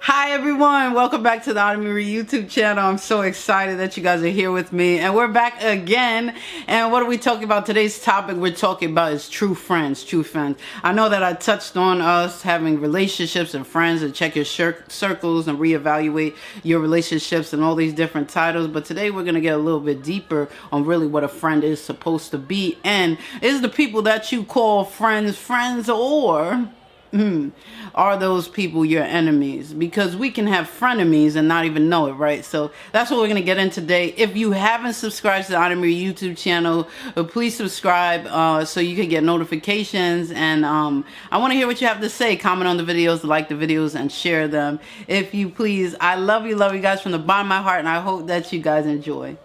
Hi everyone, welcome back to the Autumn Marie YouTube channel. I'm so excited that you guys are here with me, and we're back again. And what are we talking about? Today's topic we're talking about is true friends. I know that I touched on us having relationships and friends, and check your circles and reevaluate your relationships and all these different titles. But today we're going to get a little bit deeper on really what a friend is supposed to be, and is the people that you call friends, or are those people your enemies? Because we can have frenemies and not even know it, right? So that's what we're going to get in today. If you haven't subscribed to the Autumn Marie YouTube channel, please subscribe so you can get notifications. And I want to hear what you have to say. Comment on the videos, like the videos, and share them if you please. I love you guys from the bottom of my heart, and I hope that you guys enjoy.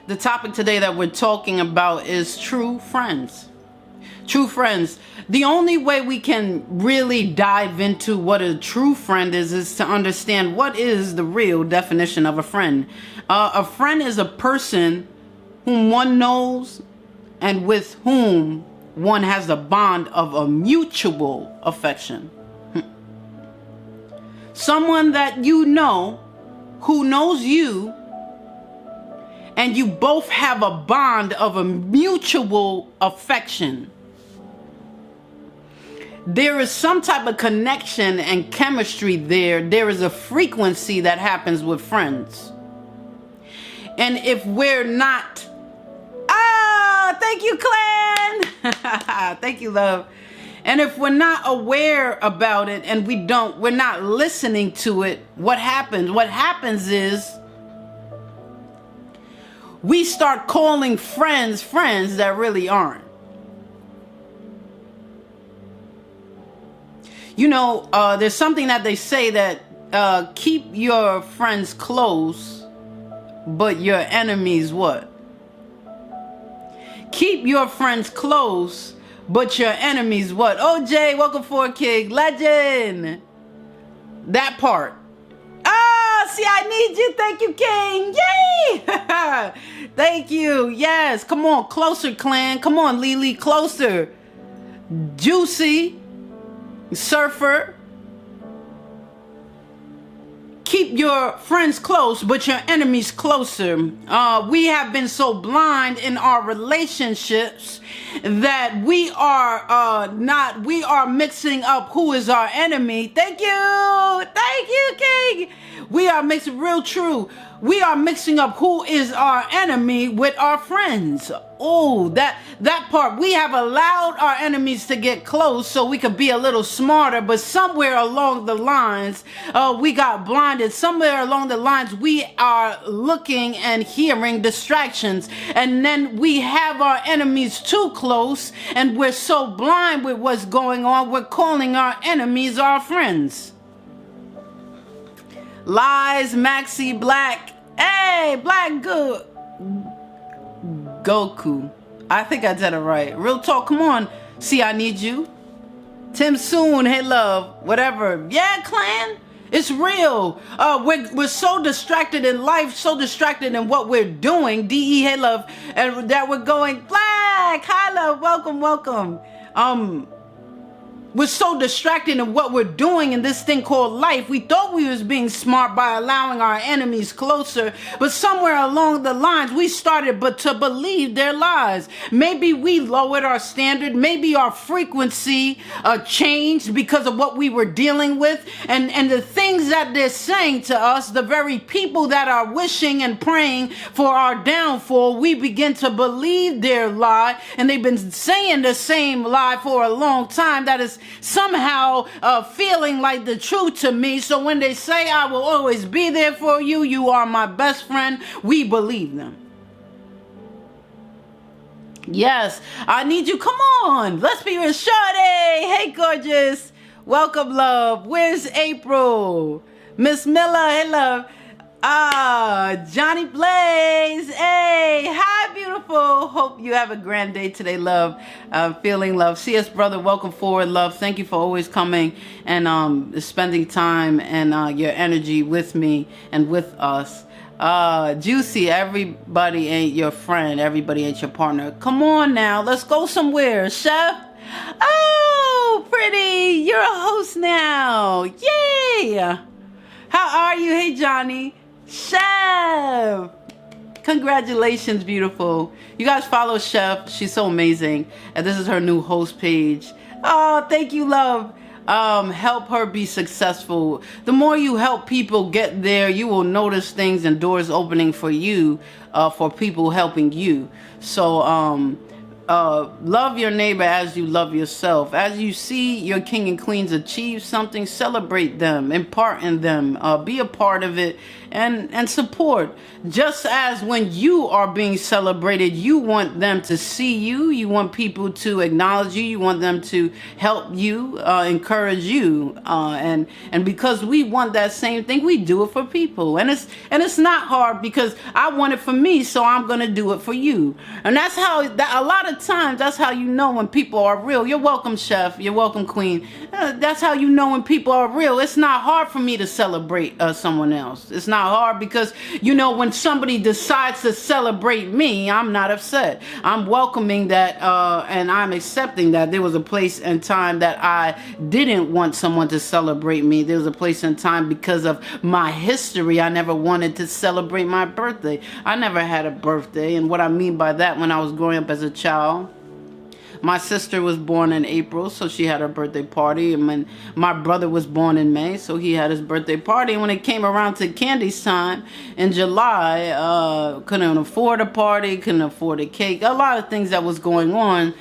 The topic today that we're talking about is true friends. True friends. The only way we can really dive into what a true friend is to understand what is the real definition of a friend. A friend is a person whom one knows and with whom one has a bond of a mutual affection. Someone that you know, who knows you, and you both have a bond of a mutual affection. There is some type of connection and chemistry there. There is a frequency that happens with friends. And if we're not, thank you, Clan. Thank you, love. And if we're not aware about it and we're not listening to it, what happens? What happens is we start calling friends that really aren't. You know, there's something that they say that keep your friends close, but your enemies what? Keep your friends close, but your enemies what? OJ, welcome for King, legend. That part. See, I need you. Thank you, King. Yay! Thank you. Yes. Come on, closer, Clan. Come on, Lily, closer. Juicy. Surfer. Keep your friends close, but your enemies closer. We have been so blind in our relationships that we are mixing up who is our enemy. Thank you, King. We are mixing real true. We are mixing up who is our enemy with our friends. Oh, that part. We have allowed our enemies to get close so we could be a little smarter, but somewhere along the lines, we got blinded. Somewhere along the lines, we are looking and hearing distractions, and then we have our enemies too close, and we're so blind with what's going on, we're calling our enemies our friends. Lies, Maxi, Black. Hey, Black good. Goku. I think I did it right. Real talk, come on. See, I need you. Tim Soon, hey love, whatever. Yeah, Clan, it's real. We're so distracted in life, so distracted in what we're doing. DE, hey love, and that we're going Black. Hi love, welcome. We're so distracted in what we're doing in this thing called life. We thought we was being smart by allowing our enemies closer, but somewhere along the lines, we started to believe their lies. Maybe we lowered our standard. Maybe our frequency changed because of what we were dealing with. And the things that they're saying to us, the very people that are wishing and praying for our downfall, we begin to believe their lie. And they've been saying the same lie for a long time that is somehow feeling like the truth to me. So when they say I will always be there for you, you are my best friend, we believe them. Yes, I need you. Come on, let's be with Shorty. Hey gorgeous, welcome love. Where's April? Miss Miller, hey love. Johnny Blaze, hey, hi beautiful. Hope you have a grand day today, love. Feeling love. CS brother, welcome forward, love. Thank you for always coming and spending time and your energy with me and with us. Juicy, everybody ain't your friend, everybody ain't your partner. Come on now, let's go somewhere, chef. Oh, Oh, pretty. You're a host now. Yay. How are you? Hey, Johnny. Chef. Congratulations, beautiful. You guys follow Chef. She's so amazing. And this is her new host page. Oh, thank you, love. Help her be successful. The more you help people get there, you will notice things and doors opening for you, for people helping you. So, love your neighbor as you love yourself. As you see your king and queens achieve something, celebrate them, impart in them, be a part of it, and support. Just as when you are being celebrated, you want them to see you, you want people to acknowledge you want them to help you, encourage you, and because we want that same thing, we do it for people, and it's not hard because I want it for me, so I'm gonna do it for you. And that's how a lot of times that's how you know when people are real. You're welcome, Chef. You're welcome, Queen. That's how you know when people are real. It's not hard for me to celebrate someone else. It's not hard because, you know, when somebody decides to celebrate me, I'm not upset. I'm welcoming that, and I'm accepting that. There was a place and time that I didn't want someone to celebrate me. There was a place and time because of my history. I never wanted to celebrate my birthday. I never had a birthday. And what I mean by that, when I was growing up as a child, my sister was born in April, so she had her birthday party. And when my brother was born in May, so he had his birthday party. And when it came around to Candy's time in July, couldn't afford a party, couldn't afford a cake. A lot of things that was going on.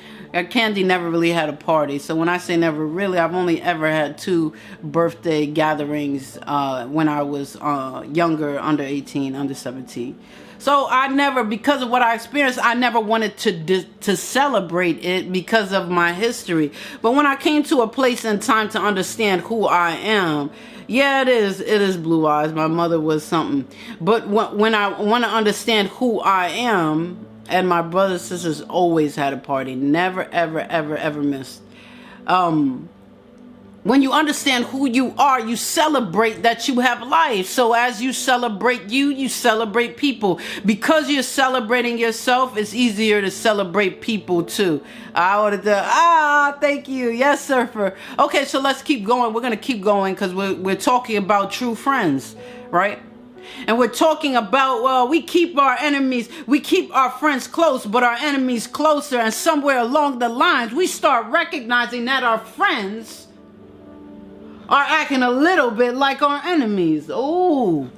Candy never really had a party. So when I say never really, I've only ever had 2 birthday gatherings when I was younger, under 18, under 17. So I never, because of what I experienced, I never wanted to celebrate it because of my history. But when I came to a place and time to understand who I am, yeah, it is Blue Eyes. My mother was something. But when I want to understand who I am, and my brothers and sisters always had a party, never, ever, ever, ever missed. When you understand who you are, you celebrate that you have life. So as you celebrate you celebrate people. Because you're celebrating yourself, it's easier to celebrate people too. I wanted to, thank you. Yes, Surfer. Okay, so let's keep going. We're going to keep going because we're talking about true friends, right? And we're talking about, well, we keep our friends close, but our enemies closer. And somewhere along the lines, we start recognizing that our friends are acting a little bit like our enemies. Oh,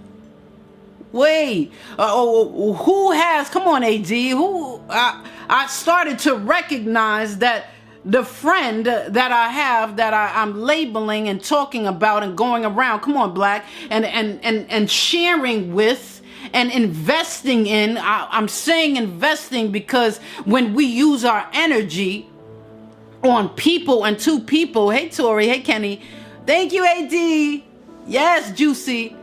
wait. Who has, come on, AD, I started to recognize that the friend that I have, that I'm labeling and talking about and going around, come on, Black, and sharing with and investing in, I'm saying investing because when we use our energy on people and to people, hey, Tori, hey, Kenny, thank you, AD. Yes, Juicy.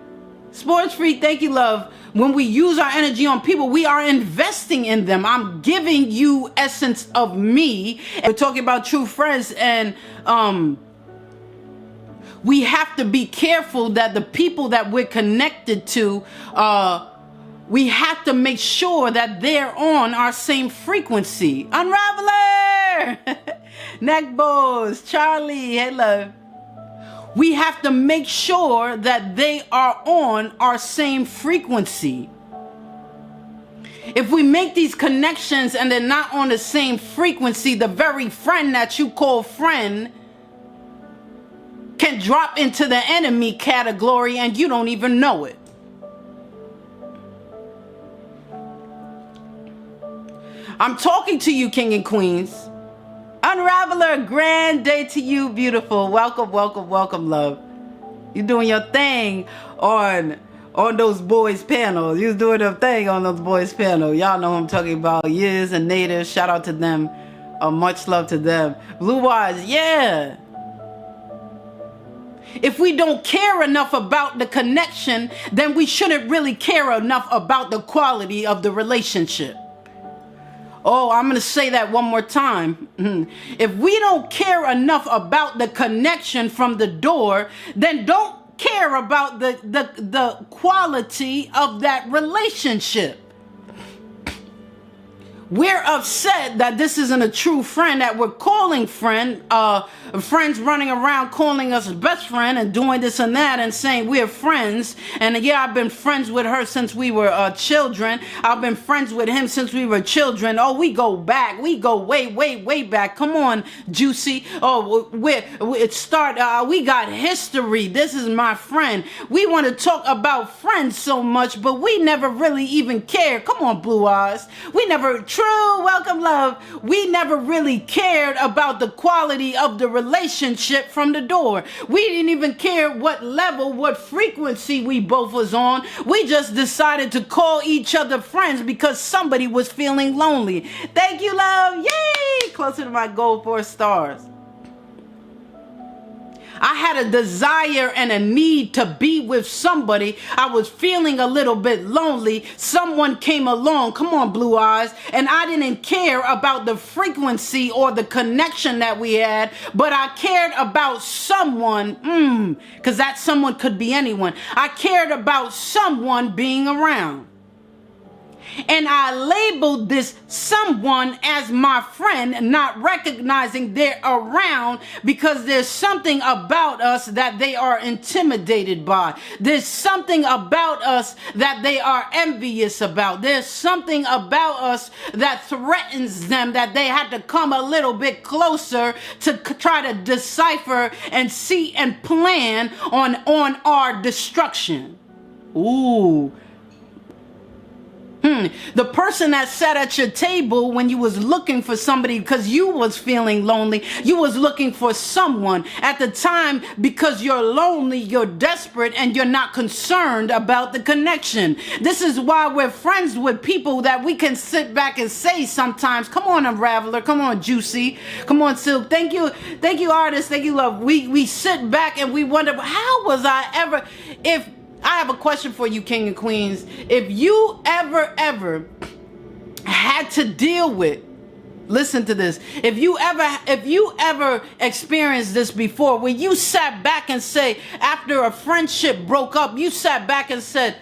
Sports Freak, thank you, love. When we use our energy on people, we are investing in them. I'm giving you essence of me. We're talking about true friends, and we have to be careful that the people that we're connected to, we have to make sure that they're on our same frequency. Unraveler! Neckbows, Charlie, hey, love. We have to make sure that they are on our same frequency. If we make these connections and they're not on the same frequency, the very friend that you call friend can drop into the enemy category and you don't even know it. I'm talking to you, King and Queens. Unraveler, grand day to you, beautiful. Welcome, welcome, welcome, love. You're doing your thing on those boys panels. You're doing your thing on those boys panel. Y'all know who I'm talking about. Years and Natives. Shout out to them. Much love to them. Blue Eyes, yeah. If we don't care enough about the connection, then we shouldn't really care enough about the quality of the relationship. Oh, I'm going to say that one more time. If we don't care enough about the connection from the door, then don't care about the quality of that relationship. we're upset that this isn't a true friend, that we're calling friends running around calling us best friend and doing this and that and saying we're friends. And yeah, I've been friends with her since we were children. I've been friends with him since we were children. Oh, we go back. We go way back. Come on, Juicy. Oh, we got history. This is my friend. We want to talk about friends so much, but we never really even cared. Come on, Blue Eyes. We never, true, welcome, love. We never really cared about the quality of the relationship from the door. We didn't even care what level, what frequency we both was on. We just decided to call each other friends because somebody was feeling lonely. Thank you, love. Yay! Closer to my goal, 4 stars. I had a desire and a need to be with somebody. I was feeling a little bit lonely. Someone came along, come on, Blue Eyes, and I didn't care about the frequency or the connection that we had, but I cared about someone, because that someone could be anyone. I cared about someone being around. And I labeled this someone as my friend, not recognizing they're around because there's something about us that they are intimidated by. There's something about us that they are envious about. There's something about us that threatens them, that they had to come a little bit closer to try to decipher and see and plan on our destruction. Ooh. The person that sat at your table when you was looking for somebody because you was feeling lonely, you was looking for someone at the time because you're lonely, you're desperate, and you're not concerned about the connection. This is why we're friends with people that we can sit back and say sometimes, come on, Unraveler, come on, Juicy, come on, Silk, thank you, artist, thank you, love. We sit back and we wonder, how was I ever, if I have a question for you, King and Queens. If you ever had to deal with, listen to this. If you ever experienced this before, where you sat back and say, after a friendship broke up, you sat back and said,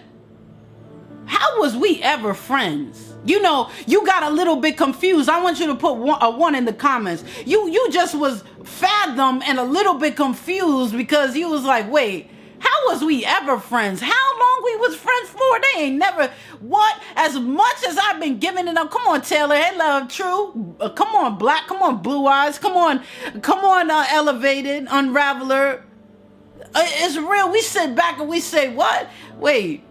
how was we ever friends? You know, you got a little bit confused. I want you to put a one in the comments. You just was fathom and a little bit confused because you was like, wait, how was we ever friends? How long we was friends for? They ain't never, what? As much as I've been giving it up. Come on, Taylor. Hey, love, true. Come on, Black. Come on, Blue Eyes. Come on, Elevated, Unraveler. It's real. We sit back and we say, what? Wait,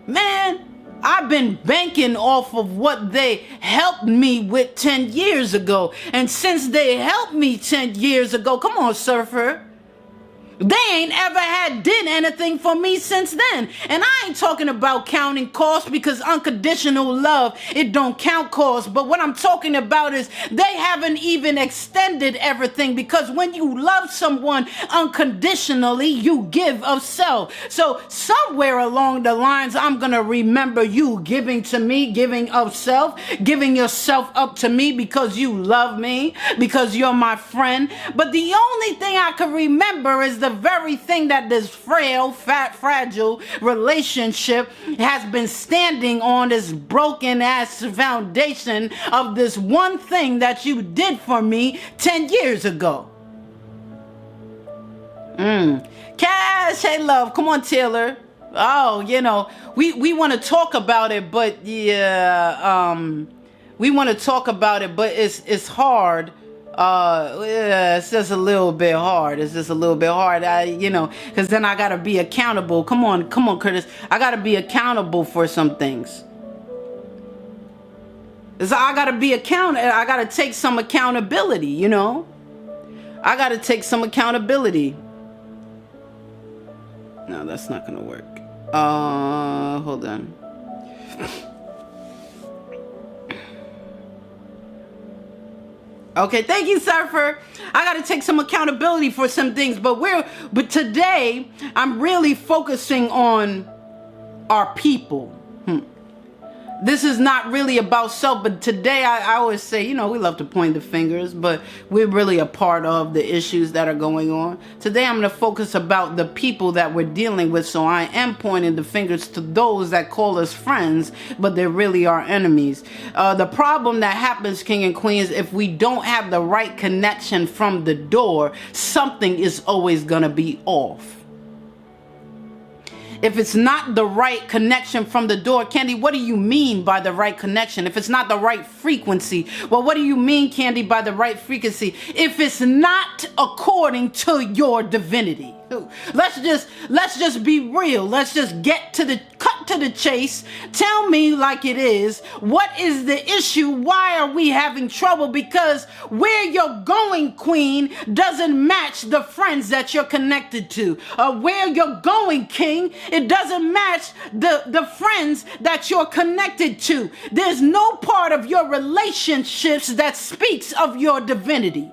man, I've been banking off of what they helped me with 10 years ago. And since they helped me 10 years ago, come on, Surfer. They ain't ever did anything for me since then. And I ain't talking about counting costs because unconditional love, it don't count costs. But what I'm talking about is they haven't even extended everything, because when you love someone unconditionally, you give of self. So somewhere along the lines, I'm going to remember you giving to me, giving of self, giving yourself up to me because you love me, because you're my friend. But the only thing I can remember is the very thing that this frail, fragile relationship has been standing on, this broken ass foundation of this one thing that you did for me 10 years ago. Cash, hey love, come on, Taylor. Oh, you know, we want to talk about it, but yeah, we want to talk about it, but it's hard. Yeah, it's just a little bit hard. It's just a little bit hard. Because then I gotta be accountable. Come on, Curtis. I gotta be accountable for some things. So I gotta take some accountability. You know, I gotta take some accountability. No, that's not gonna work. Hold on. Okay, thank you, Surfer. I got to take some accountability for some things, but today I'm really focusing on our people. This is not really about self, but today I always say, you know, we love to point the fingers, but we're really a part of the issues that are going on. Today I'm going to focus about the people that we're dealing with, so I am pointing the fingers to those that call us friends, but they're really our enemies. The problem that happens, King and Queens, if we don't have the right connection from the door, something is always going to be off. If it's not the right connection from the door, Candy, what do you mean by the right connection? If it's not the right frequency, well, what do you mean, Candy, by the right frequency? If it's not according to your divinity. Let's just be real. Let's just cut to the chase. Tell me like it is. What is the issue? Why are we having trouble? Because where you're going, Queen, doesn't match the friends that you're connected to. Where you're going, King, it doesn't match the friends that you're connected to. There's no part of your relationships that speaks of your divinity.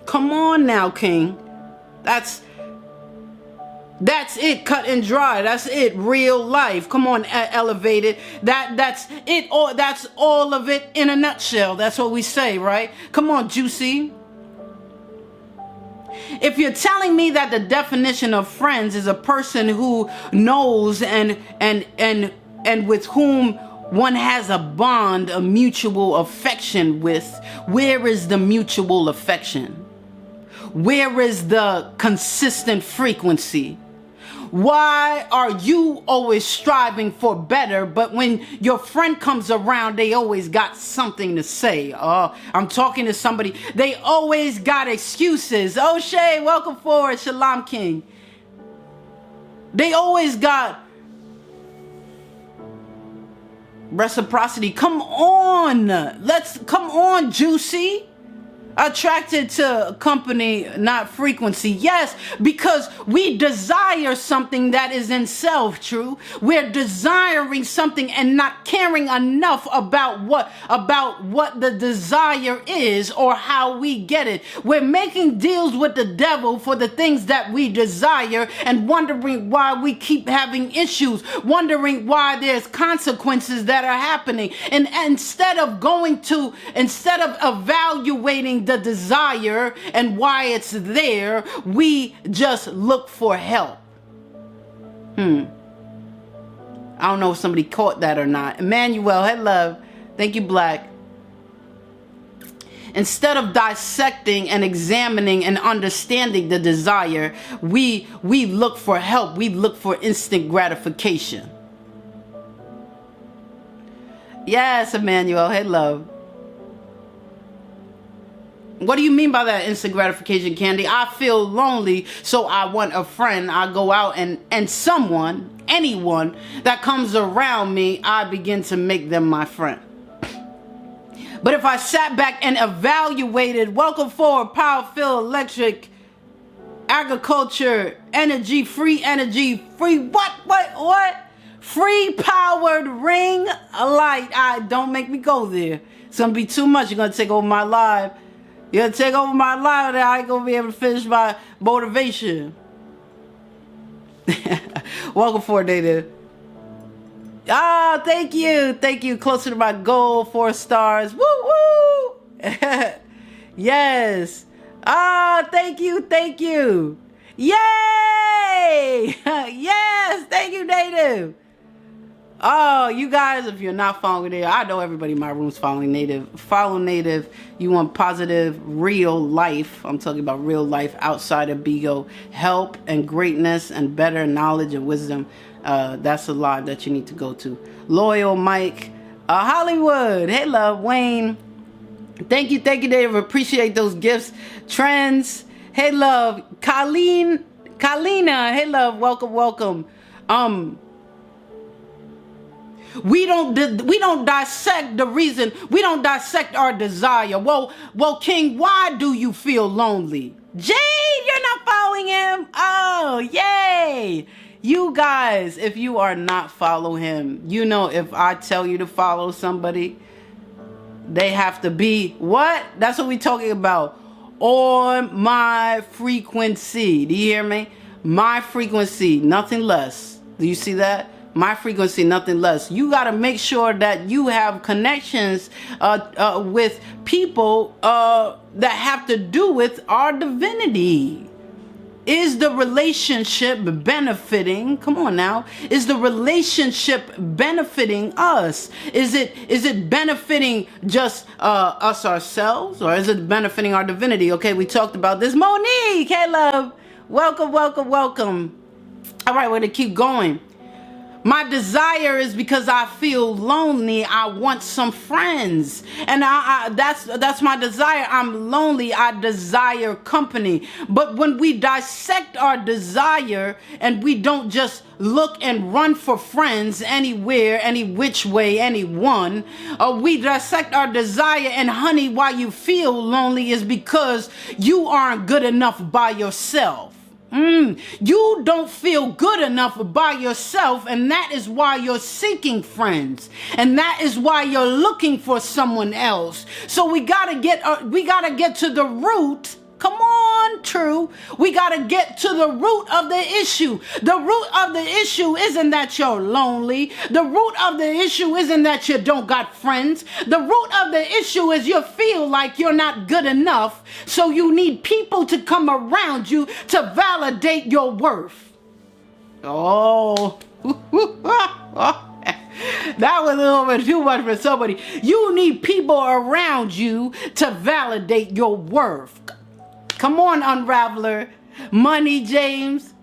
Come on now, King. That's it, cut and dry. That's it, real life. Come on, Elevated. That's it. Or that's all of it in a nutshell. That's what we say, right? Come on, Juicy. If you're telling me that the definition of friends is a person who knows and with whom one has a bond, a mutual affection with, where is the mutual affection? Where is the consistent frequency? Why are you always striving for better, but when your friend comes around, they always got something to say? I'm talking to somebody. They always got excuses. Oh, Shay, welcome forward. Shalom, King. They always got reciprocity. Come on. Come on, Juicy. Attracted to company, not frequency. Yes, because we desire something that is in self, true. We're desiring something and not caring enough about what the desire is or how we get it. We're making deals with the devil for the things that we desire and wondering why we keep having issues, wondering why there's consequences that are happening. And instead of evaluating the desire and why it's there, we just look for help. I don't know if somebody caught that or not. Emmanuel, hey love. Thank you, Black. Instead of dissecting and examining and understanding the desire, we look for help. We look for instant gratification. Yes, Emmanuel, hey love. What do you mean by that instant gratification, Candy? I feel lonely, so I want a friend. I go out and someone, anyone that comes around me, I begin to make them my friend. But if I sat back and evaluated, welcome forward, Power Fill Electric, Agriculture, Energy, Free, what? Free Powered Ring Light. Don't make me go there. It's going to be too much. You're going to take over my live. You're going to take over my life, and I ain't going to be able to finish my motivation. Welcome forward, Native. Thank you. Thank you. Closer to my goal, 4 stars. Woo, woo. Yes. Thank you. Thank you. Yay. Yes. Thank you, Native. Oh, you guys, if you're not following Native, I know everybody in my room's following Native. Follow Native. You want positive, real life. I'm talking about real life outside of Bigo. Help and greatness and better knowledge and wisdom. That's a lot that you need to go to. Loyal Mike. Hollywood. Hey, love. Wayne. Thank you, Native. Appreciate those gifts. Trends. Hey, love. Kalina. Hey, love. Welcome. We don't dissect the reason. We don't dissect our desire. Well, King, why do you feel lonely? Jade, you're not following him? Oh, yay. You guys, if you are not following him, you know, if I tell you to follow somebody, they have to be what? That's what we're talking about. On my frequency. Do you hear me? My frequency, nothing less. Do you see that? My frequency, nothing less. You got to make sure that you have connections with people that have to do with our divinity. Is the relationship benefiting? Come on now. Is the relationship benefiting us? Is it benefiting just us ourselves, or is it benefiting our divinity? Okay, we talked about this. Monique, hey love. Welcome, welcome, welcome. All right, we're gonna keep going. My desire is because I feel lonely. I want some friends, and that's my desire. I'm lonely. I desire company. But when we dissect our desire and we don't just look and run for friends anywhere, any which way, anyone, we dissect our desire. And honey, why you feel lonely is because you aren't good enough by yourself. You don't feel good enough by yourself, and that is why you're seeking friends, and that is why you're looking for someone else. So we gotta get to the root. Come on, True. We got to get to the root of the issue. The root of the issue isn't that you're lonely. The root of the issue isn't that you don't got friends. The root of the issue is you feel like you're not good enough. So you need people to come around you to validate your worth. Oh. That was a little bit too much for somebody. You need people around you to validate your worth. Come on, Unraveler. Money, James.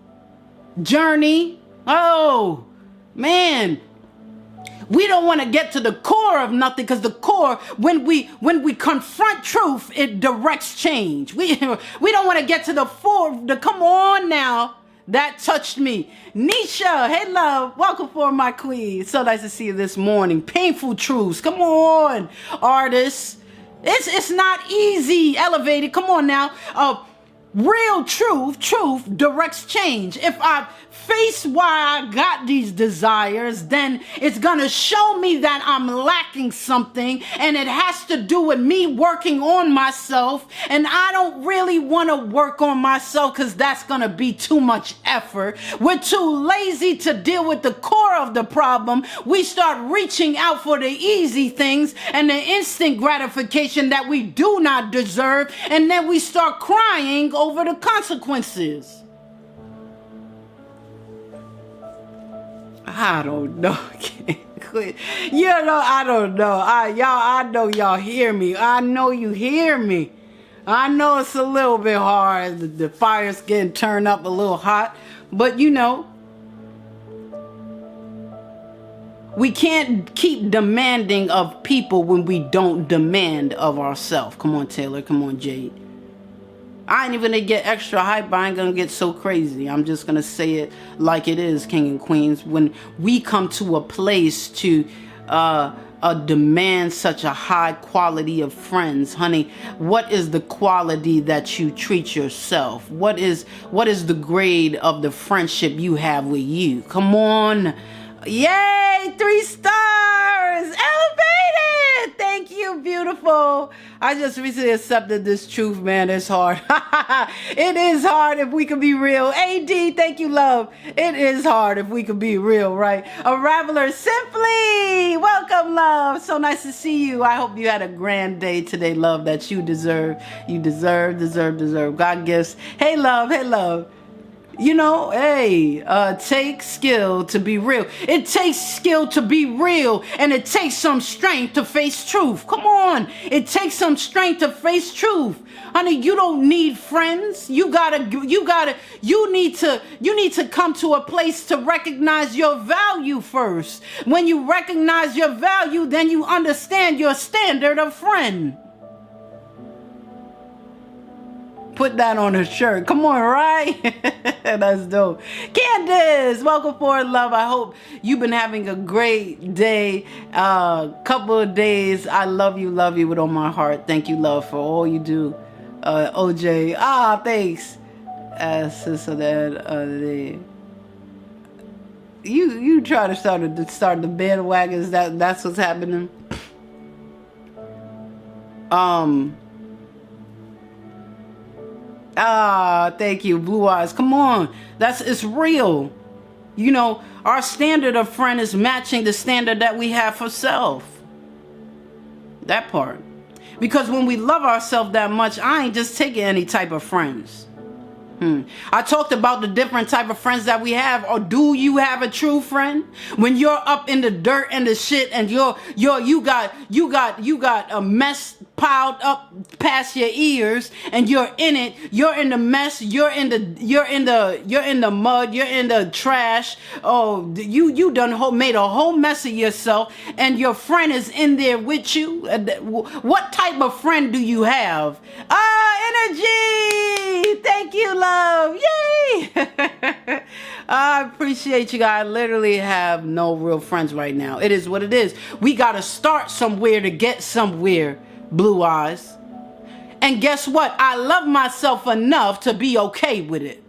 Journey. Oh, man. We don't want to get to the core of nothing, because the core, when we confront truth, it directs change. We don't want to get to the come on now. That touched me. Nisha, hey love, welcome for my queen. So nice to see you this morning. Painful truths. Come on, artists. It's not easy. Elevated. Come on now. Real truth directs change. If I face why I got these desires, then it's gonna show me that I'm lacking something, and it has to do with me working on myself. And I don't really want to work on myself, because that's gonna be too much effort. We're too lazy to deal with the core of the problem. We start reaching out for the easy things and the instant gratification that we do not deserve, and then we start crying over the consequences. I don't know. You know, I don't know. I know y'all hear me. I know you hear me. I know it's a little bit hard. The fire's getting turned up a little hot. But you know, we can't keep demanding of people when we don't demand of ourselves. Come on, Taylor. Come on, Jade. I ain't even gonna get extra hype. I ain't gonna get so crazy. I'm just gonna say it like it is, king and queens. When we come to a place to demand such a high quality of friends, honey, what is the quality that you treat yourself? What is the grade of the friendship you have with you? Come on. Yay, 3 stars. Elevated. Thank you, beautiful. I just recently accepted this truth, man. It's hard. It is hard if we can be real. AD, thank you, love. It is hard if we can be real, right? Unraveler, Simply. Welcome, love. So nice to see you. I hope you had a grand day today, love, that you deserve. You deserve. God gifts. Hey, love. Hey, love. You know, hey, take skill to be real. It takes skill to be real, and it takes some strength to face truth. Come on. It takes some strength to face truth. Honey, you don't need friends. You need to come to a place to recognize your value first. When you recognize your value, then you understand your standard of friend. Put that on a shirt. Come on, right? That's dope. Candace, welcome for love. I hope you've been having a great day. Couple of days. I love you with all my heart. Thank you, love, for all you do. OJ. Thanks. Sister that you try to start the bandwagons. That's what's happening. Thank you, Blue Eyes. Come on. It's real. Our standard of friend is matching the standard that we have for self. That part. Because when we love ourselves that much, I ain't just taking any type of friends. I talked about the different type of friends that we have. Or do you have a true friend? When you're up in the dirt and the shit, and you got a mess piled up past your ears, and you're in it. You're in the mess. You're in the mud. You're in the trash. Oh, you done made a whole mess of yourself, and your friend is in there with you. What type of friend do you have? Energy. Thank you, love. Yay! I appreciate you guys. I literally have no real friends right now. It is what it is. We got to start somewhere to get somewhere, Blue Eyes. And guess what? I love myself enough to be okay with it.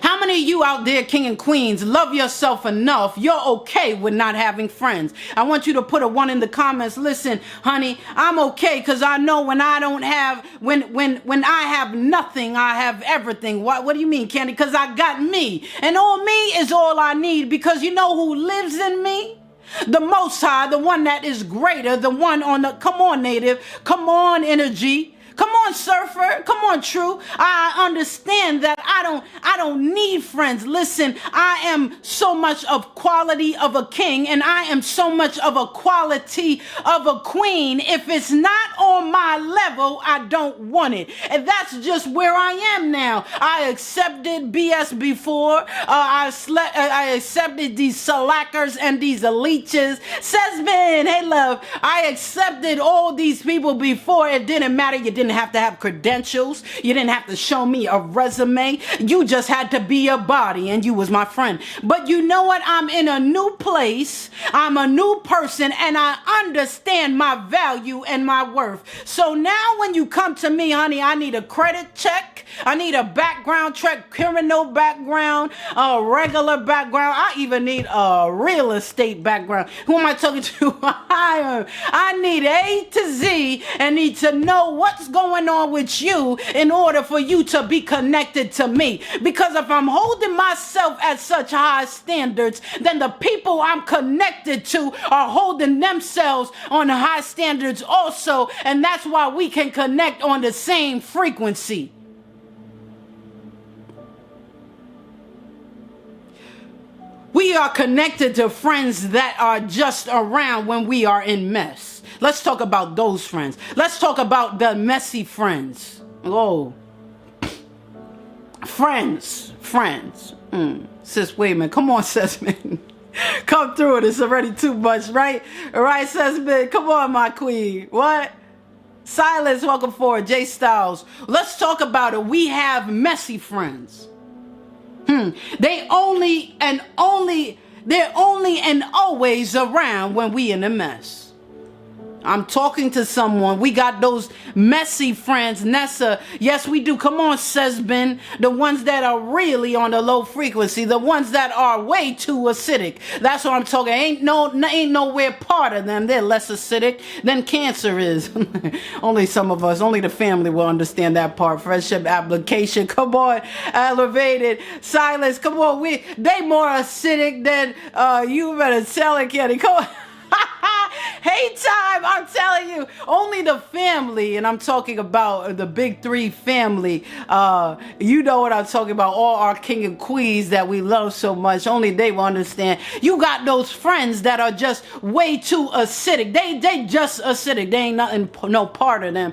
How many of you out there, king and queens, love yourself enough you're okay with not having friends? I want you to put a 1 in the comments. Listen, honey, I'm okay because I know when I don't have, when I have nothing, I have everything. What do you mean, Candy? Because I got me. And all me is all I need, because you know who lives in me? The Most High, the one that is greater, the one on the, come on, Native, come on, Energy. Come on, Surfer. Come on, True. I understand that I don't need friends. Listen, I am so much of quality of a king, and I am so much of a quality of a queen. If it's not on my level, I don't want it. And that's just where I am now. I accepted BS before. I accepted these slackers and these leeches. Sesman, hey love. I accepted all these people before. It didn't matter. You didn't have to have credentials. You didn't have to show me a resume. You just had to be a body, and you was my friend. But you know what? I'm in a new place. I'm a new person, and I understand my value and my worth. So now when you come to me, honey, I need a credit check. I need a background check, criminal background, a regular background. I even need a real estate background. Who am I talking to? I need A to Z and need to know what's going on with you in order for you to be connected to me. Because if I'm holding myself at such high standards, then the people I'm connected to are holding themselves on high standards also. And that's why we can connect on the same frequency. We are connected to friends that are just around when we are in mess. Let's talk about those friends. Let's talk about the messy friends. Oh. Friends. Sis, wait a minute. Come on, Sesman. Come through it. It's already too much, right? All right, Sesman. Come on, my queen. What? Silence, welcome forward. J Styles. Let's talk about it. We have messy friends. They're only and always around when we in a mess. I'm talking to someone. We got those messy friends. Nessa, yes we do. Come on, Sesbin. The ones that are really on the low frequency. The ones that are way too acidic. That's what I'm talking. Ain't nowhere part of them. They're less acidic than cancer is. Only some of us, only the family will understand that part. Friendship application. Come on. Elevated. Silence. Come on. They more acidic than you better tell it, Kenny. Come on. Hey time, I'm telling you, only the family, and I'm talking about the big three family, you know what I'm talking about, all our king and queens that we love so much, only they will understand. You got those friends that are just way too acidic. They just acidic. They ain't nothing, no part of them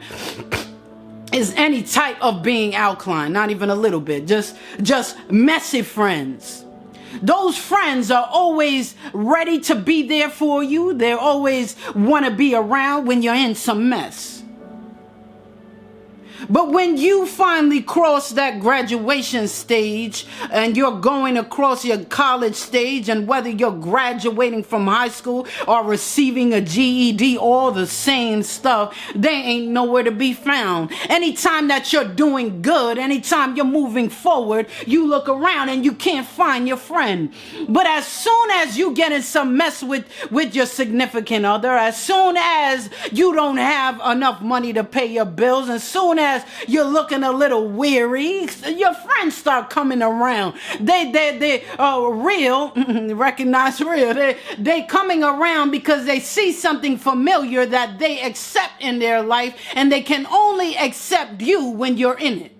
is any type of being alkaline, not even a little bit, just messy friends. Those friends are always ready to be there for you. They always want to be around when you're in some mess. But when you finally cross that graduation stage and you're going across your college stage, and whether you're graduating from high school or receiving a GED, all the same stuff, they ain't nowhere to be found. Anytime that you're doing good, anytime you're moving forward, you look around and you can't find your friend. But as soon as you get in some mess with your significant other, as soon as you don't have enough money to pay your bills, as soon as as you're looking a little weary, your friends start coming around. They real, recognize real. They coming around because they see something familiar that they accept in their life, and they can only accept you when you're in it.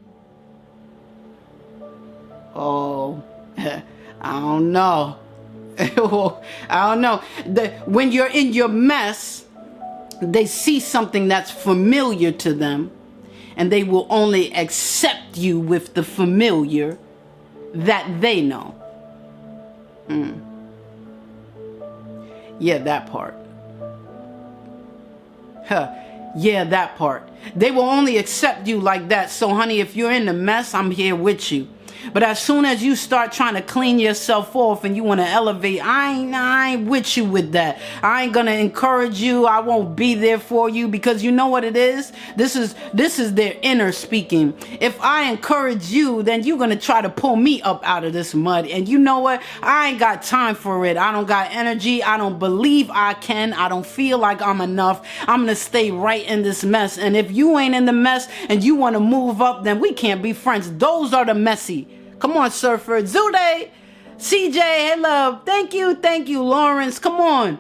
Oh, I don't know. I don't know. When you're in your mess, they see something that's familiar to them, and they will only accept you with the familiar that they know. Yeah, that part. Yeah, that part. They will only accept you like that. So, honey, if you're in the mess, I'm here with you. But as soon as you start trying to clean yourself off and you want to elevate, I ain't with you with that. I ain't gonna encourage you. I won't be there for you, because you know what it is? This is their inner speaking. If I encourage you, then you're gonna try to pull me up out of this mud. And you know what? I ain't got time for it. I don't got energy. I don't believe I can. I don't feel like I'm enough. I'm gonna stay right in this mess. And if you ain't in the mess and you want to move up, then we can't be friends. Those are the messy. Come on, Surfer. Zude, CJ, hey love. Thank you, Lawrence. Come on.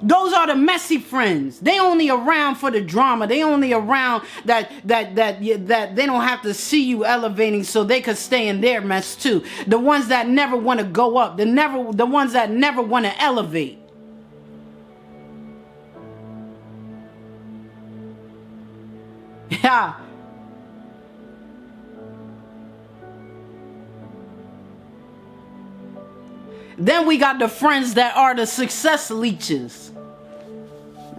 Those are the messy friends. They only around for the drama. They only around that they don't have to see you elevating, so they could stay in their mess too. The ones that never want to go up. The ones that never want to elevate. Yeah. Then we got the friends that are the success leeches.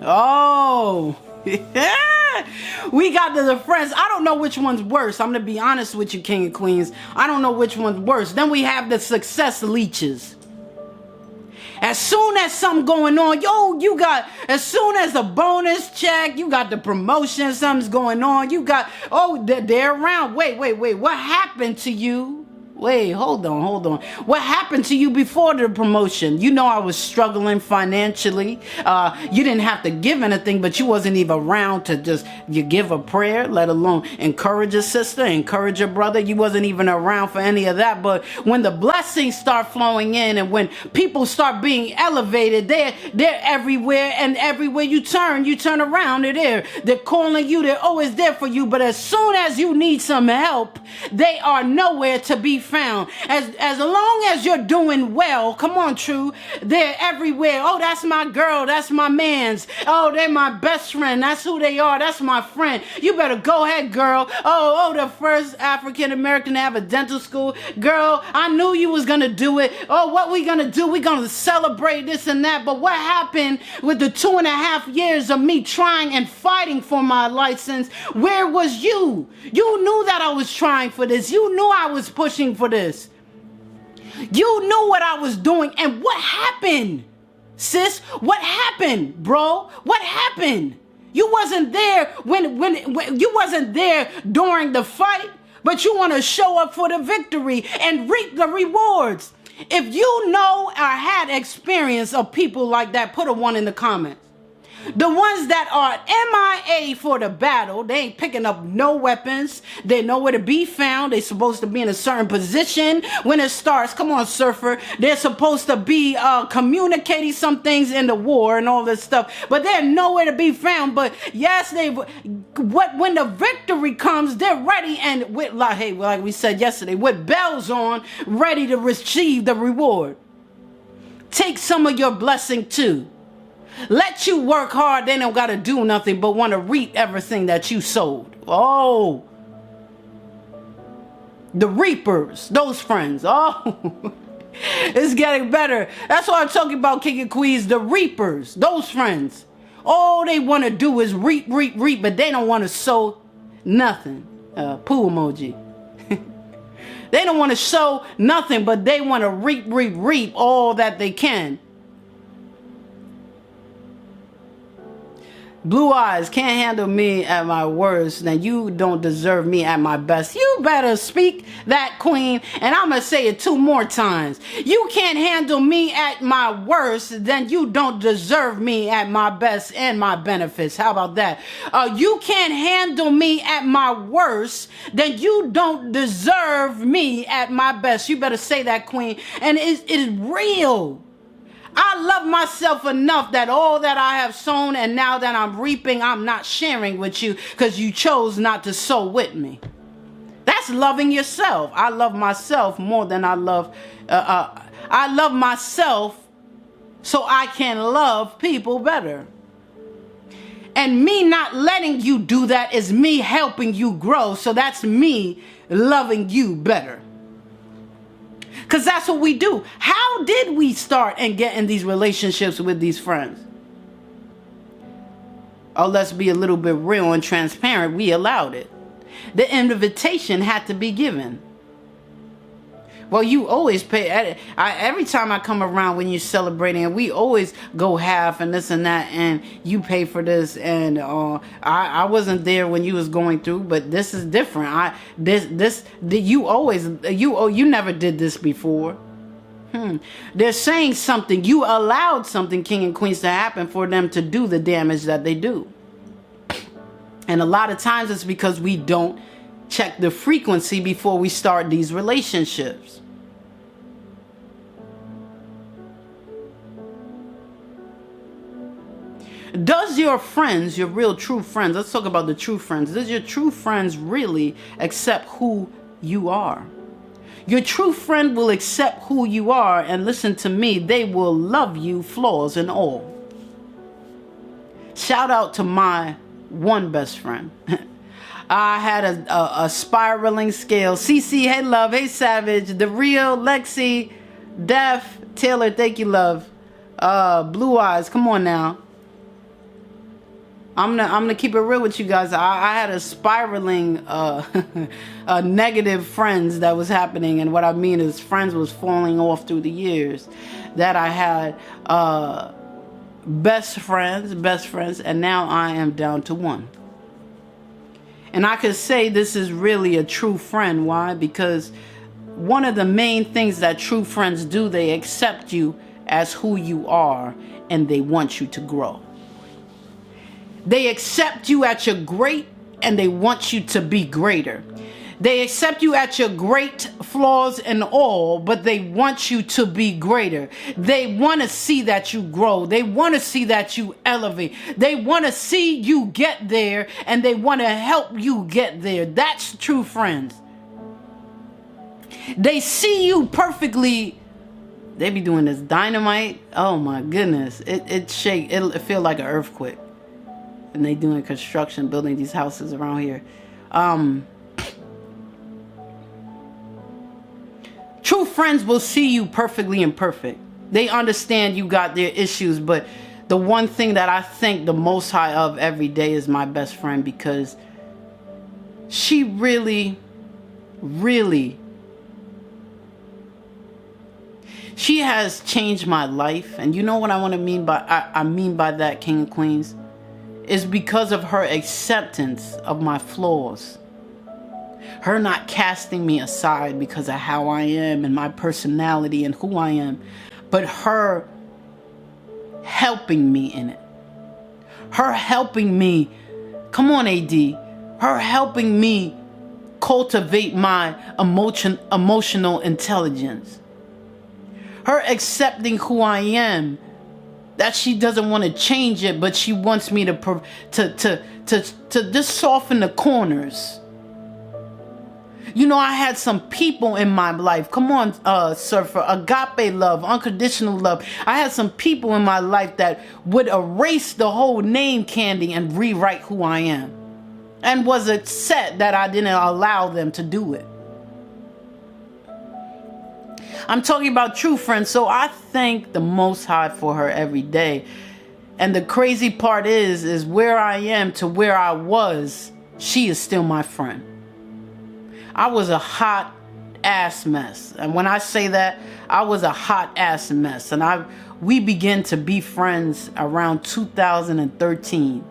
Oh, we got the friends. I don't know which one's worse. I'm going to be honest with you, King and Queens. I don't know which one's worse. Then we have the success leeches. As soon as something going on, as soon as a bonus check, you got the promotion, something's going on, they're around. Wait, what happened to you? Wait, hold on. What happened to you before the promotion? You know I was struggling financially. You didn't have to give anything, but you wasn't even around to you give a prayer, let alone encourage a sister, encourage a brother. You wasn't even around for any of that. But when the blessings start flowing in and when people start being elevated, they're everywhere, and everywhere you turn around, they're there. They're calling you. They're always there for you. But as soon as you need some help, they are nowhere to be found. As long as you're doing well, come on, True, they're everywhere. Oh, that's my girl, that's my man's. Oh, they're my best friend, that's who they are, that's my friend. You better go ahead, girl. Oh, the first African American to have a dental school. Girl, I knew you was gonna do it. Oh, what we gonna do? We gonna celebrate this and that. But what happened with the 2.5 years of me trying and fighting for my license? Where was you? You knew that I was trying for this. You knew I was pushing for this. You knew what I was doing. And what happened, sis? What happened, bro? What happened? You wasn't there when you wasn't there during the fight, but you want to show up for the victory and reap the rewards. If you know or had experience of people like that, put a 1 in the comments. The ones that are MIA for the battle, they ain't picking up no weapons. They know where to be found. They're supposed to be in a certain position when it starts. Come on, Surfer. They're supposed to be communicating some things in the war and all this stuff, but they're nowhere to be found. But yes, when the victory comes, they're ready and with like we said yesterday, with bells on, ready to receive the reward. Take some of your blessing too. Let you work hard, they don't got to do nothing but want to reap everything that you sowed. Oh, the reapers, those friends. Oh, it's getting better. That's what I'm talking about, King and Queens. The reapers, those friends. All they want to do is reap, but they don't want to sow nothing. Poo emoji. They don't want to sow nothing, but they want to reap all that they can. Blue eyes, can't handle me at my worst, then you don't deserve me at my best. You better speak that, queen, and I'm gonna say it 2 more times. You can't handle me at my worst, then you don't deserve me at my best and my benefits. How about that? You can't handle me at my worst, then you don't deserve me at my best. You better say that, queen, and it is real. I love myself enough that all that I have sown and now that I'm reaping, I'm not sharing with you because you chose not to sow with me. That's loving yourself. I love myself more than I love myself so I can love people better. And me not letting you do that is me helping you grow. So that's me loving you better. Because that's what we do. How did we start and get in these relationships with these friends? Oh, let's be a little bit real and transparent. We allowed it. The invitation had to be given. Well, you always pay. Every time I come around when you're celebrating, and we always go half and this and that, and you pay for this. And I wasn't there when you was going through, but this is different. You never did this before. They're saying something. You allowed something, king and queens, to happen for them to do the damage that they do. And a lot of times it's because we don't check the frequency before we start these relationships. Does your friends, your real true friends, let's talk about the true friends. Does your true friends really accept who you are? Your true friend will accept who you are, and listen to me, they will love you, flaws and all. Shout out to my one best friend. I had a spiraling scale. CC, hey love, hey Savage, The Real, Lexi, Def, Taylor, thank you love. Blue eyes, come on now. I'm gonna keep it real with you guys. I had a spiraling negative friends that was happening, and what I mean is friends was falling off through the years. That I had best friends, and now I am down to one. And I could say this is really a true friend. Why? Because one of the main things that true friends do, they accept you as who you are, and they want you to grow. They accept you at your great, and they want you to be greater. They accept you at your great, flaws and all, but they want you to be greater. They want to see that you grow. They want to see that you elevate. They want to see you get there, and they want to help you get there. That's true friends. They see you perfectly. They be doing this dynamite. Oh my goodness. It shake. It feel like an earthquake. And they doing construction, building these houses around here. True friends will see you perfectly imperfect. They understand you got their issues, but the one thing that I think the most high of every day is my best friend, because she really, she has changed my life. And you know what I want to mean by I mean by that, king and queens? Is because of her acceptance of my flaws. Her not casting me aside because of how I am and my personality and who I am, but her helping me in it. Her helping me, come on AD, her helping me cultivate my emotional intelligence. Her accepting who I am, that she doesn't want to change it, but she wants me to just soften the corners. You know, I had some people in my life. Come on, Surfer. Agape love, unconditional love. I had some people in my life that would erase the whole name Candy and rewrite who I am. And was upset that I didn't allow them to do it. I'm talking about true friends. So I thank the Most High for her every day. And the crazy part is where I am to where I was, she is still my friend. I was a hot ass mess. And when I say that, I was a hot ass mess. And we began to be friends around 2013.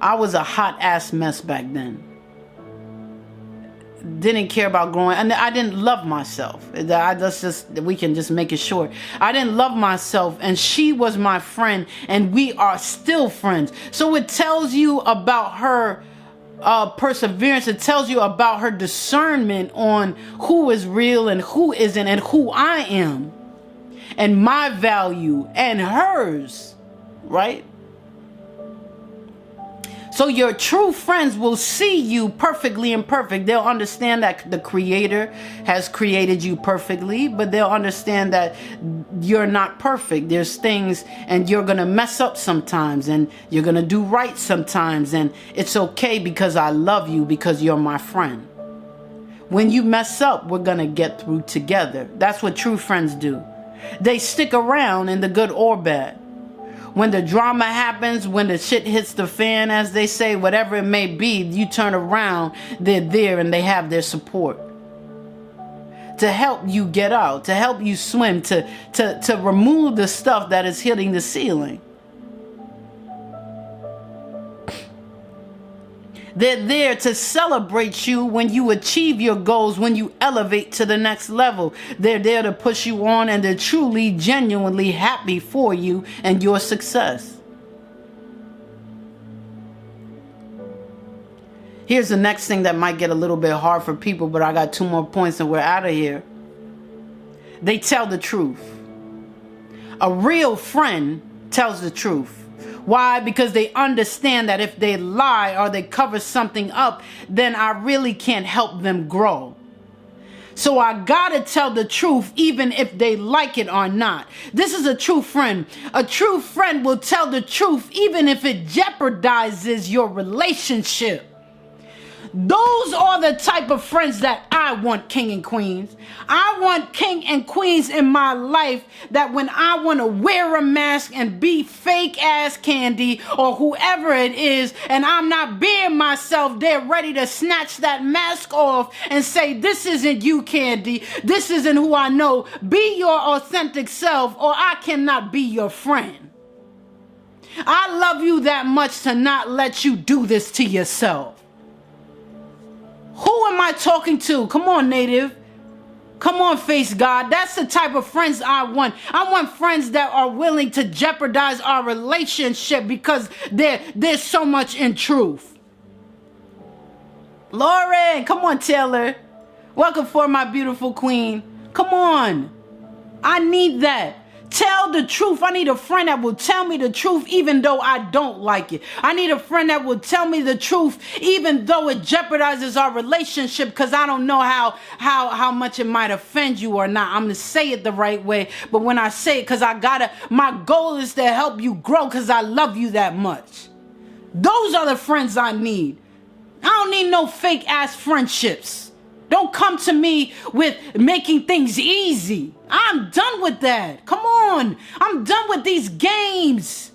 I was a hot ass mess back then. Didn't care about growing, and I didn't love myself. We can just make it short. I didn't love myself, and she was my friend, and we are still friends. So it tells you about her perseverance. It tells you about her discernment on who is real and who isn't, and who I am, and my value and hers, right? So your true friends will see you perfectly imperfect. They'll understand that the Creator has created you perfectly, but they'll understand that you're not perfect. There's things, and you're going to mess up sometimes, and you're going to do right sometimes, and it's okay because I love you, because you're my friend. When you mess up, we're going to get through together. That's what true friends do. They stick around in the good or bad. When the drama happens, when the shit hits the fan, as they say, whatever it may be, you turn around, they're there, and they have their support to help you get out, to help you swim, to remove the stuff that is hitting the ceiling. They're there to celebrate you when you achieve your goals, when you elevate to the next level. They're there to push you on, and they're truly, genuinely happy for you and your success. Here's the next thing that might get a little bit hard for people, but I got 2 more points and we're out of here. They tell the truth. A real friend tells the truth. Why? Because they understand that if they lie or they cover something up, then I really can't help them grow. So I gotta tell the truth even if they like it or not. This is a true friend. A true friend will tell the truth even if it jeopardizes your relationship. Those are the type of friends that I want, king and queens. I want king and queens in my life that when I want to wear a mask and be fake ass Candy or whoever it is, and I'm not being myself, they're ready to snatch that mask off and say, this isn't you, Candy. This isn't who I know. Be your authentic self, or I cannot be your friend. I love you that much to not let you do this to yourself. Who am I talking to? Come on, Native. Come on, Face God. That's the type of friends I want. I want friends that are willing to jeopardize our relationship because there's so much in truth. Lauren, come on, Taylor. Welcome for my beautiful queen. Come on. I need that. Tell the truth. I need a friend that will tell me the truth even though I don't like it. I need a friend that will tell me the truth even though it jeopardizes our relationship, because I don't know how much it might offend you or not. I'm going to say it the right way, but when I say it, because my goal is to help you grow because I love you that much. Those are the friends I need. I don't need no fake ass friendships. Don't come to me with making things easy. I'm done with that. Come on. I'm done with these games.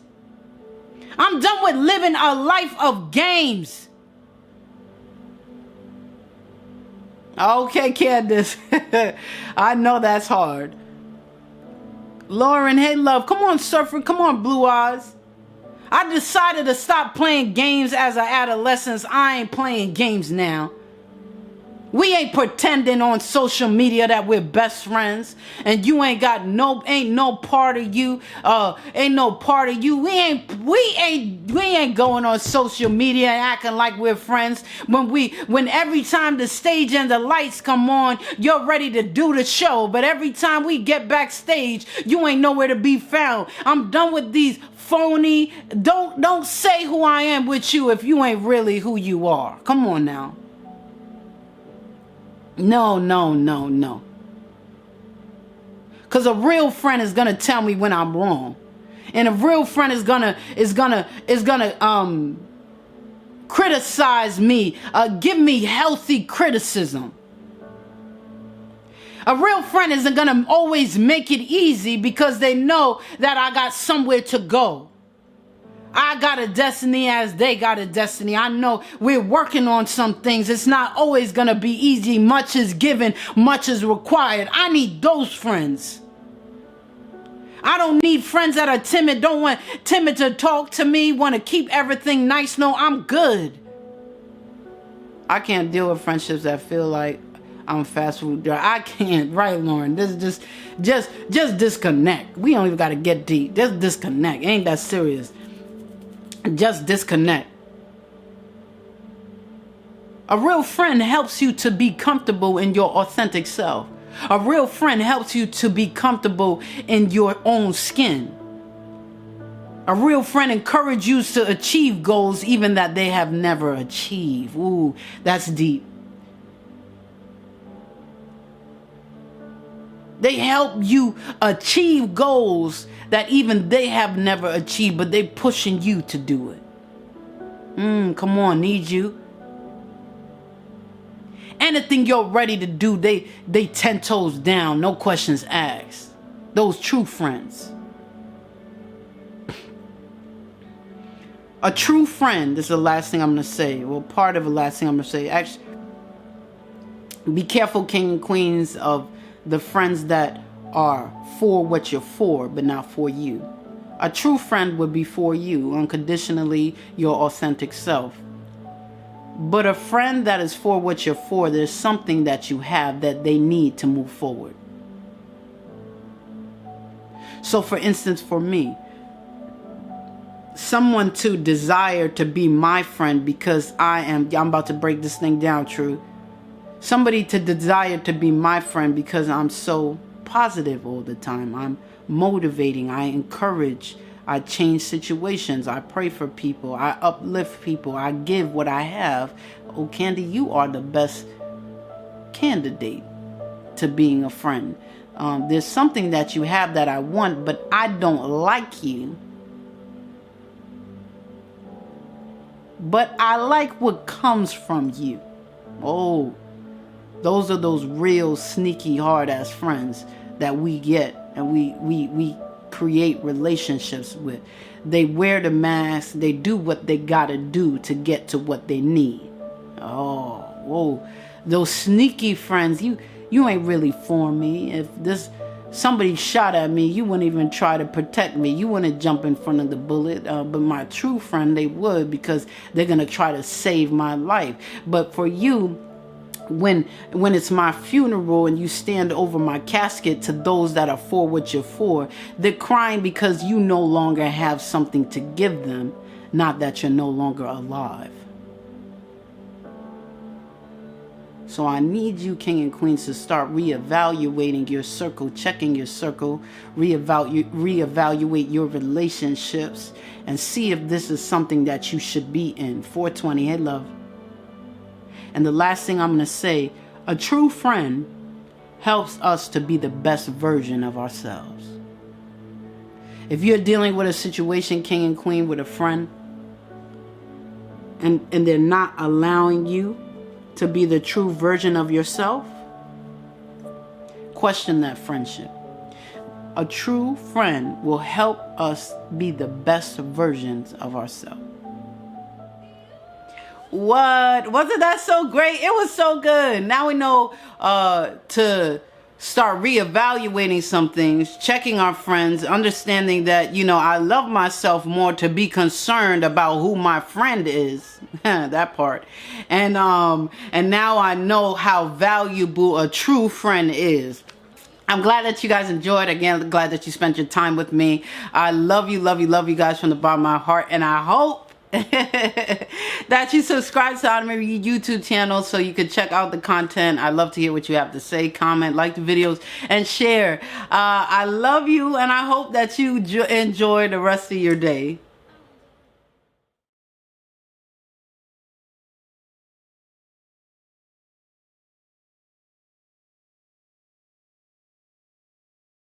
I'm done with living a life of games. Okay, Candace. I know that's hard. Lauren, hey, love. Come on, Surfer. Come on, Blue Eyes. I decided to stop playing games as an adolescent. I ain't playing games now. We ain't pretending on social media that we're best friends, and you ain't no part of you. We ain't going on social media and acting like we're friends. When every time the stage and the lights come on, you're ready to do the show, but every time we get backstage, you ain't nowhere to be found. I'm done with these phony. Don't say who I am with you if you ain't really who you are. Come on now. No. Because a real friend is gonna tell me when I'm wrong, and a real friend is gonna criticize me, give me healthy criticism. A real friend isn't gonna always make it easy because they know that I got somewhere to go. I got a destiny as they got a destiny. I know we're working on some things. It's not always going to be easy. Much is given, much is required. I need those friends. I don't need friends that are timid, don't want timid to talk to me, want to keep everything nice. No, I'm good. I can't deal with friendships that feel like I'm fast food. I can't, right, Lauren? This is just disconnect. We don't even got to get deep. Just disconnect. Ain't that serious. Just disconnect. A real friend helps you to be comfortable in your authentic self. A real friend helps you to be comfortable in your own skin. A real friend encourages you to achieve goals even that they have never achieved. Ooh, that's deep. They help you achieve goals that even they have never achieved, but they pushing you to do it. Come on, need you. Anything you're ready to do, they 10 toes down, no questions asked. Those true friends. A true friend, this is the last thing I'm going to say. Well, part of the last thing I'm going to say. Actually, be careful, king and queens, of the friends that are for what you're for, but not for you. A true friend would be for you, unconditionally, your authentic self. But a friend that is for what you're for, there's something that you have that they need to move forward. So for instance, for me, someone to desire to be my friend because I'm about to break this thing down, True. Somebody to desire to be my friend because I'm so positive all the time. I'm motivating, I encourage, I change situations, I pray for people, I uplift people, I give what I have. Oh, Candy, you are the best candidate to being a friend. There's something that you have that I want, but I don't like you. But I like what comes from you. Oh, those are those real sneaky hard-ass friends that we get and we create relationships with. They wear the mask. They do what they gotta do to get to what they need. Oh, whoa. Those sneaky friends, you ain't really for me. If somebody shot at me, you wouldn't even try to protect me. You wouldn't jump in front of the bullet. But my true friend, they would, because they're going to try to save my life. But for you, when it's my funeral and you stand over my casket, to those that are for what you're for, they're crying because you no longer have something to give them, not that you're no longer alive. So I need you, king and queens, to start reevaluating your circle, checking your circle, reevaluate your relationships, and see if this is something that you should be in. 420, hey love. And the last thing I'm going to say, a true friend helps us to be the best version of ourselves. If you're dealing with a situation, king and queen, with a friend, and they're not allowing you to be the true version of yourself, question that friendship. A true friend will help us be the best versions of ourselves. What? Wasn't that so great? It was so good. Now we know to start reevaluating some things, checking our friends, understanding that, I love myself more to be concerned about who my friend is. That part. And now I know how valuable a true friend is. I'm glad that you guys enjoyed. Again, glad that you spent your time with me. I love you guys from the bottom of my heart. And I hope that you subscribe to Autumn Marie YouTube channel so you can check out the content. I love to hear what you have to say. Comment, like the videos, and share. I love you, and I hope that you enjoy the rest of your day.